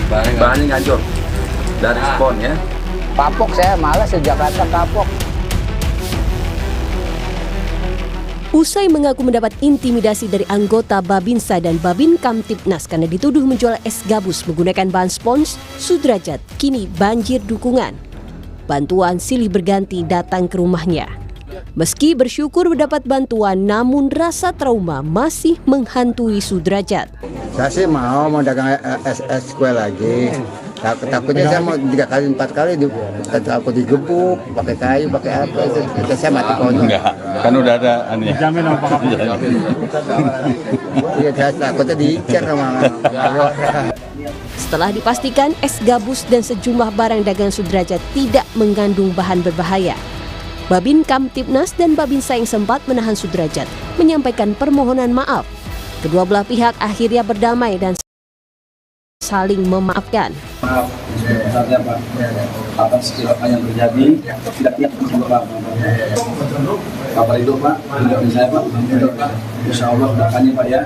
Bahannya ngancur dari spon ya. Kapok saya, malas sejak Jakarta kapok. Usai mengaku mendapat intimidasi dari anggota Babinsa dan Babin Kamtibnas karena dituduh menjual es gabus menggunakan bahan spons, Sudrajat kini banjir dukungan. Bantuan silih berganti datang ke rumahnya. Meski bersyukur mendapat bantuan, namun rasa trauma masih menghantui Sudrajat. Saya sih mau dagang es kue lagi. Takutnya saya mau 3 kali 4 kali aku digebuk pakai kayu pakai apa itu saya mati konyol. Enggak, kan udah ada aneh. Jamin apa? Iya, saya takutnya diicar sama. Setelah dipastikan es gabus dan sejumlah barang dagangan Sudrajat tidak mengandung bahan berbahaya, Babin Kamtibnas dan Babinsa yang sempat menahan Sudrajat menyampaikan permohonan maaf. Kedua belah pihak akhirnya berdamai dan saling memaafkan. Maaf sebesarnya Pak atas kecelakaan yang terjadi. Tidak ingat Pak. Kabar itu Pak, dari saya Pak. Insya Allah doakannya Pak ya.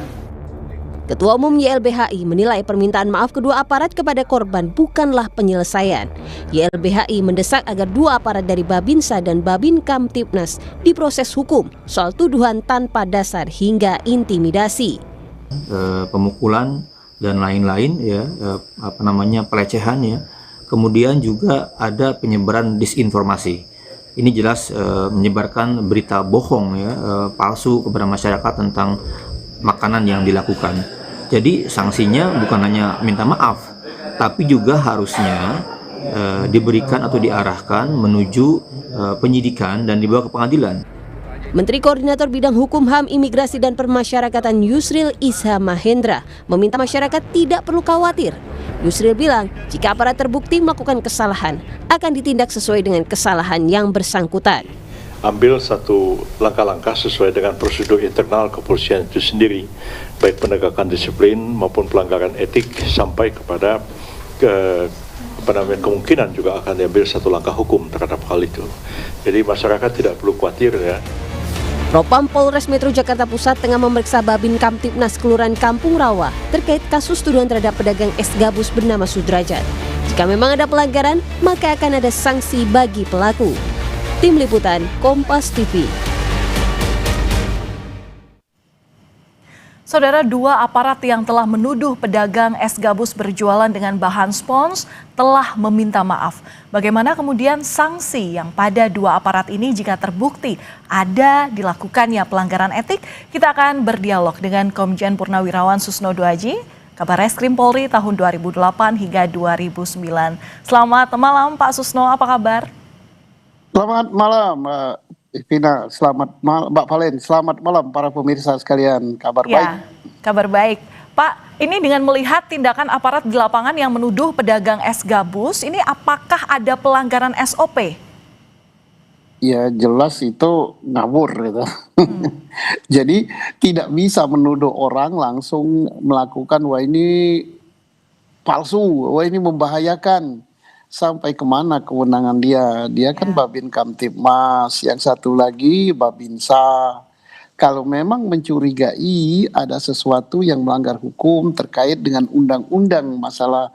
Ketua Umum YLBHI menilai permintaan maaf kedua aparat kepada korban bukanlah penyelesaian. YLBHI mendesak agar dua aparat dari Babinsa dan Babin Kamtibnas diproses hukum soal tuduhan tanpa dasar hingga intimidasi. Pemukulan dan lain-lain ya, pelecehan ya. Kemudian juga ada penyebaran disinformasi. Ini jelas menyebarkan berita bohong ya, palsu kepada masyarakat tentang makanan yang dilakukan. Jadi sanksinya bukan hanya minta maaf, tapi juga harusnya diberikan atau diarahkan menuju penyidikan dan dibawa ke pengadilan. Menteri Koordinator Bidang Hukum HAM, Imigrasi dan Permasyarakatan Yusril Isha Mahendra meminta masyarakat tidak perlu khawatir. Yusril bilang, jika aparat terbukti melakukan kesalahan, akan ditindak sesuai dengan kesalahan yang bersangkutan. Ambil satu langkah-langkah sesuai dengan prosedur internal kepolisian itu sendiri, baik penegakan disiplin maupun pelanggaran etik sampai kepada kemungkinan juga akan diambil satu langkah hukum terhadap hal itu. Jadi masyarakat tidak perlu khawatir ya. Propam Polres Metro Jakarta Pusat tengah memeriksa Babin Kamtibnas Kelurahan Kampung Rawa terkait kasus tuduhan terhadap pedagang es gabus bernama Sudrajat. Jika memang ada pelanggaran, maka akan ada sanksi bagi pelaku. Tim Liputan Kompas TV. Saudara, dua aparat yang telah menuduh pedagang es gabus berjualan dengan bahan spons telah meminta maaf. Bagaimana kemudian sanksi yang pada dua aparat ini jika terbukti ada dilakukannya pelanggaran etik? Kita akan berdialog dengan Komjen Purnawirawan Susno Duaji, Kabar Reskrim Polri tahun 2008 hingga 2009. Selamat malam Pak Susno, apa kabar? Selamat malam Mbak Vina, selamat malam Mbak Valen, selamat malam para pemirsa sekalian, kabar baik? Kabar baik. Pak, ini dengan melihat tindakan aparat di lapangan yang menuduh pedagang es gabus, ini apakah ada pelanggaran SOP? Ya jelas itu ngawur gitu. Jadi tidak bisa menuduh orang langsung melakukan wah ini palsu, wah ini membahayakan. Sampai kemana kewenangan dia? Dia kan Babin Kamtibmas, yang satu lagi Babinsa. Kalau memang mencurigai ada sesuatu yang melanggar hukum terkait dengan undang-undang masalah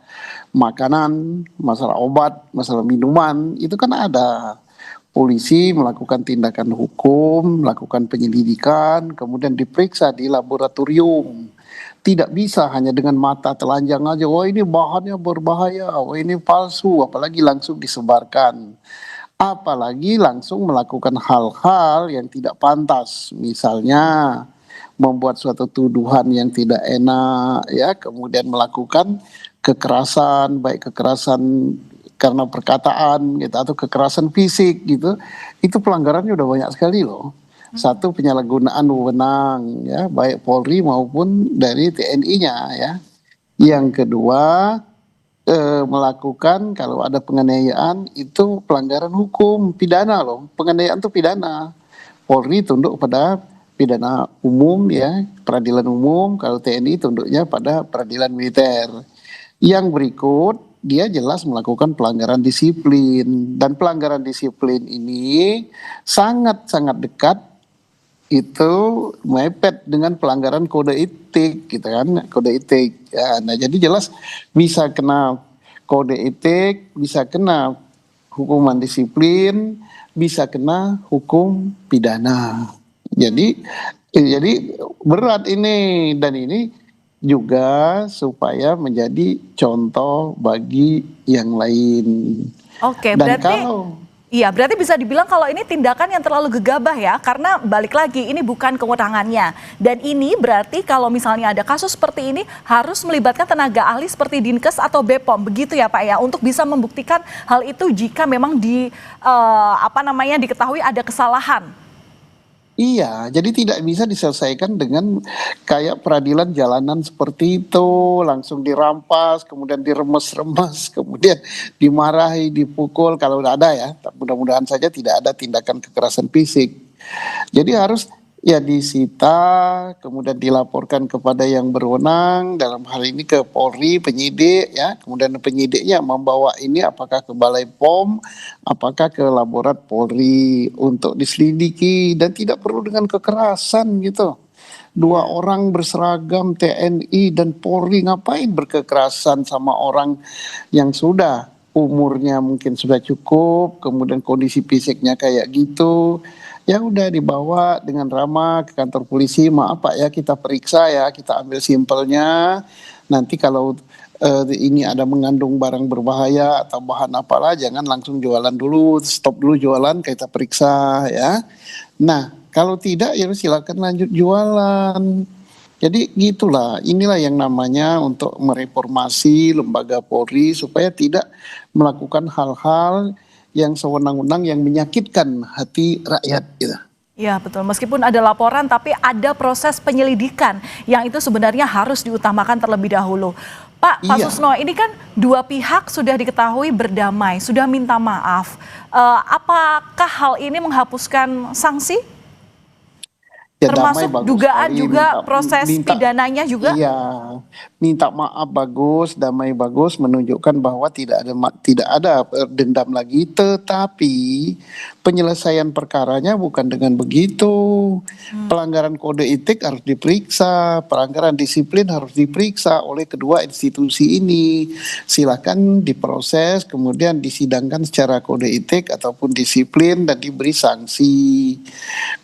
makanan, masalah obat, masalah minuman, itu kan ada. Polisi melakukan tindakan hukum, melakukan penyelidikan, kemudian diperiksa di laboratorium. Tidak bisa hanya dengan mata telanjang aja, wah ini bahannya berbahaya, wah ini palsu, apalagi langsung disebarkan. Apalagi langsung melakukan hal-hal yang tidak pantas, misalnya membuat suatu tuduhan yang tidak enak, ya, kemudian melakukan kekerasan, baik kekerasan karena perkataan gitu, atau kekerasan fisik gitu, itu pelanggarannya udah banyak sekali loh. Satu, penyalahgunaan wewenang ya, baik Polri maupun dari TNI-nya ya. Yang kedua, melakukan kalau ada penganiayaan itu pelanggaran hukum pidana loh. Penganiayaan itu pidana. Polri tunduk pada pidana umum ya, peradilan umum, kalau TNI tunduknya pada peradilan militer. Yang berikut, dia jelas melakukan pelanggaran disiplin, dan pelanggaran disiplin ini sangat-sangat dekat itu mepet dengan pelanggaran kode etik gitu kan, kode etik ya. Nah jadi jelas bisa kena kode etik, bisa kena hukuman disiplin, bisa kena hukum pidana. Jadi berat ini, dan ini juga supaya menjadi contoh bagi yang lain. Oke, Dan berarti kalau iya, berarti bisa dibilang kalau ini tindakan yang terlalu gegabah ya, karena balik lagi ini bukan kewenangannya. Dan ini berarti kalau misalnya ada kasus seperti ini harus melibatkan tenaga ahli seperti Dinkes atau BPOM, begitu ya Pak ya, untuk bisa membuktikan hal itu jika memang diketahui ada kesalahan. iya, jadi tidak bisa diselesaikan dengan kayak peradilan jalanan seperti itu, langsung dirampas, kemudian diremes-remes, kemudian dimarahi, dipukul, kalau udah ada ya, mudah-mudahan saja tidak ada tindakan kekerasan fisik. Jadi harus ya disita, kemudian dilaporkan kepada yang berwenang, dalam hal ini ke Polri, penyidik ya, kemudian penyidiknya membawa ini apakah ke Balai POM, apakah ke Laborat Polri untuk diselidiki, dan tidak perlu dengan kekerasan gitu. Dua orang berseragam TNI dan Polri ngapain berkekerasan sama orang yang sudah umurnya mungkin sudah cukup, kemudian kondisi fisiknya kayak gitu. Ya udah dibawa dengan ramah ke kantor polisi, maaf Pak ya, kita periksa ya, kita ambil simpelnya. Nanti kalau ini ada mengandung barang berbahaya atau bahan apalah, jangan langsung jualan dulu, stop dulu jualan, kita periksa ya. Nah, kalau tidak ya silakan lanjut jualan. Jadi gitulah, inilah yang namanya untuk mereformasi lembaga Polri supaya tidak melakukan hal-hal yang sewenang-wenang yang menyakitkan hati rakyat gitu. Ya betul, meskipun ada laporan tapi ada proses penyelidikan yang itu sebenarnya harus diutamakan terlebih dahulu. Pak Susno, ini kan dua pihak sudah diketahui berdamai, sudah minta maaf. Apakah hal ini menghapuskan sanksi? Ya, termasuk damai, dugaan sekali. juga proses pidananya juga? Iya, minta maaf bagus, damai bagus, menunjukkan bahwa tidak ada dendam lagi. Tetapi penyelesaian perkaranya bukan dengan begitu. Pelanggaran kode etik harus diperiksa, pelanggaran disiplin harus diperiksa oleh kedua institusi ini. Silakan diproses, kemudian disidangkan secara kode etik ataupun disiplin dan diberi sanksi.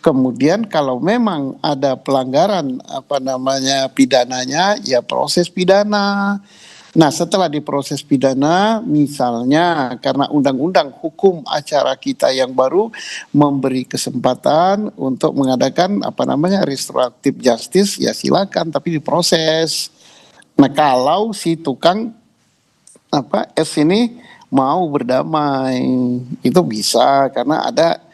Kemudian kalau memang ada pelanggaran pidananya, ya proses pidana. Nah, setelah diproses pidana, misalnya karena undang-undang hukum acara kita yang baru memberi kesempatan untuk mengadakan restoratif justice, ya silakan, tapi diproses. Nah, kalau si tukang S ini mau berdamai, itu bisa karena ada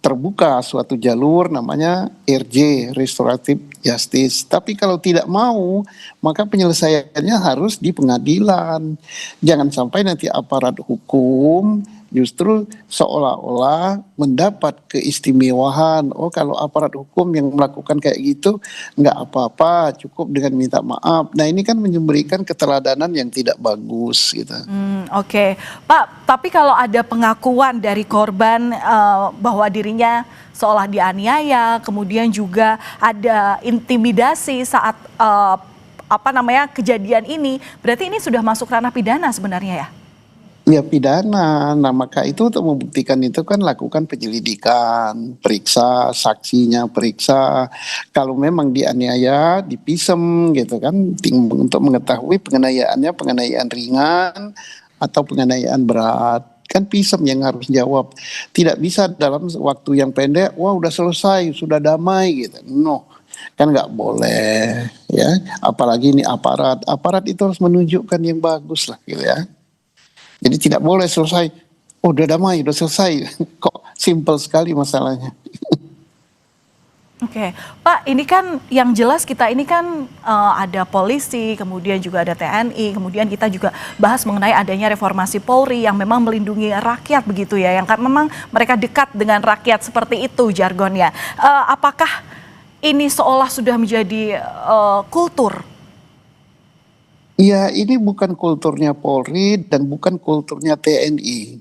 terbuka suatu jalur namanya RJ, Restoratif Justice. Tapi kalau tidak mau, maka penyelesaiannya harus di pengadilan. Jangan sampai nanti aparat hukum justru seolah-olah mendapat keistimewaan. Oh, kalau aparat hukum yang melakukan kayak gitu nggak apa-apa, cukup dengan minta maaf. Nah, ini kan memberikan keteladanan yang tidak bagus gitu. Oke. Pak, tapi kalau ada pengakuan dari korban bahwa dirinya seolah dianiaya, kemudian juga ada intimidasi saat kejadian ini, berarti ini sudah masuk ranah pidana sebenarnya ya? Ya pidana. Nah, maka itu untuk membuktikan itu kan lakukan penyelidikan, periksa saksinya, periksa. Kalau memang dianiaya, dipisem gitu kan, untuk mengetahui penganiayaan ringan atau penganiayaan berat. Kan pisem yang harus jawab. Tidak bisa dalam waktu yang pendek, wah udah selesai, sudah damai gitu. No, kan nggak boleh ya. Apalagi ini aparat itu harus menunjukkan yang bagus lah gitu ya. Jadi tidak boleh selesai, oh udah damai, udah selesai. Kok simpel sekali masalahnya. Oke, Pak, ini kan yang jelas kita ini kan ada polisi, kemudian juga ada TNI, kemudian kita juga bahas mengenai adanya reformasi Polri yang memang melindungi rakyat begitu ya, yang kan memang mereka dekat dengan rakyat seperti itu jargonnya. Apakah ini seolah sudah menjadi kultur? Iya, ini bukan kulturnya Polri dan bukan kulturnya TNI.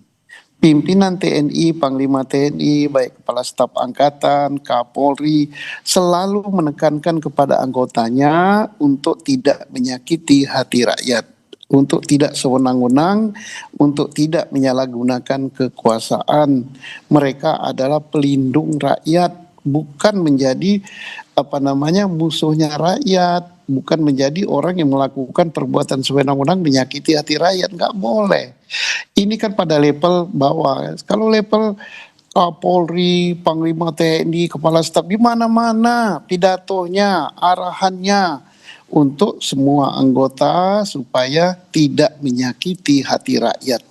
pimpinan TNI, Panglima TNI, baik Kepala Staf Angkatan, Kapolri, selalu menekankan kepada anggotanya untuk tidak menyakiti hati rakyat, untuk tidak sewenang-wenang, untuk tidak menyalahgunakan kekuasaan. Mereka adalah pelindung rakyat, bukan menjadi musuhnya rakyat, bukan menjadi orang yang melakukan perbuatan sewenang-wenang menyakiti hati rakyat. Nggak boleh. Ini kan pada level bawah. Kalau level Kapolri, Panglima TNI, Kepala Staf, di mana-mana pidatonya, arahannya untuk semua anggota supaya tidak menyakiti hati rakyat.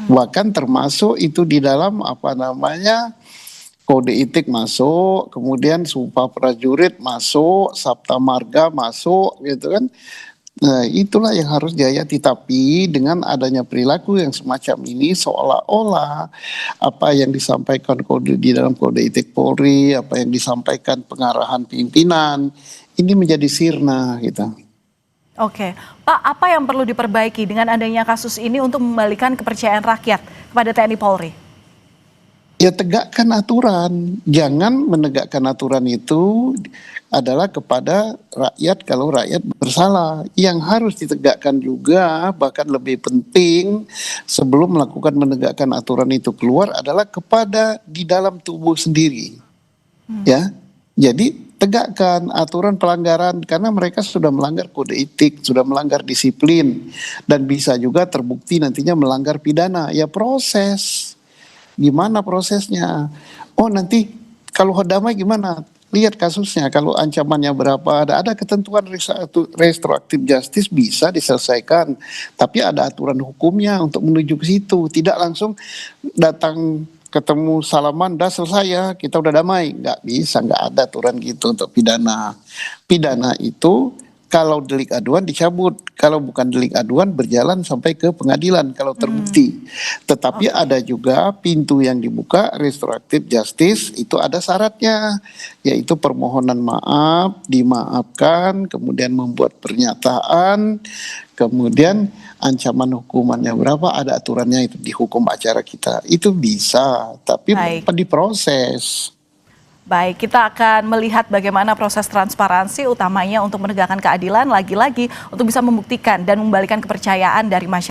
Bahkan termasuk itu di dalam kode etik masuk, kemudian sumpah prajurit masuk, sabta marga masuk, gitu kan. Nah, itulah yang harus dihayati. Tapi dengan adanya perilaku yang semacam ini, seolah-olah apa yang disampaikan di dalam kode etik Polri, apa yang disampaikan pengarahan pimpinan, ini menjadi sirna gitu. Oke, Pak, apa yang perlu diperbaiki dengan adanya kasus ini untuk mengembalikan kepercayaan rakyat kepada TNI Polri? Ya, tegakkan aturan. Jangan menegakkan aturan itu adalah kepada rakyat kalau rakyat bersalah. Yang harus ditegakkan juga, bahkan lebih penting sebelum menegakkan aturan itu keluar adalah kepada di dalam tubuh sendiri. Ya, jadi tegakkan aturan pelanggaran karena mereka sudah melanggar kode etik, sudah melanggar disiplin, dan bisa juga terbukti nantinya melanggar pidana. Ya, proses. Gimana prosesnya? Oh, nanti kalau damai gimana? Lihat kasusnya, kalau ancamannya berapa, ada ketentuan restoratif justice bisa diselesaikan, tapi ada aturan hukumnya untuk menuju ke situ. Tidak langsung datang ketemu salaman, dah selesai ya, kita udah damai. Nggak bisa, nggak ada aturan gitu untuk pidana. Pidana itu kalau delik aduan dicabut, kalau bukan delik aduan berjalan sampai ke pengadilan kalau terbukti. Tetapi ada juga pintu yang dibuka, restoratif justice, itu ada syaratnya, yaitu permohonan maaf, dimaafkan, kemudian membuat pernyataan, kemudian ancaman hukumannya berapa, ada aturannya itu di hukum acara kita. Itu bisa, tapi diproses. Baik, kita akan melihat bagaimana proses transparansi utamanya untuk menegakkan keadilan, lagi-lagi untuk bisa membuktikan dan mengembalikan kepercayaan dari masyarakat.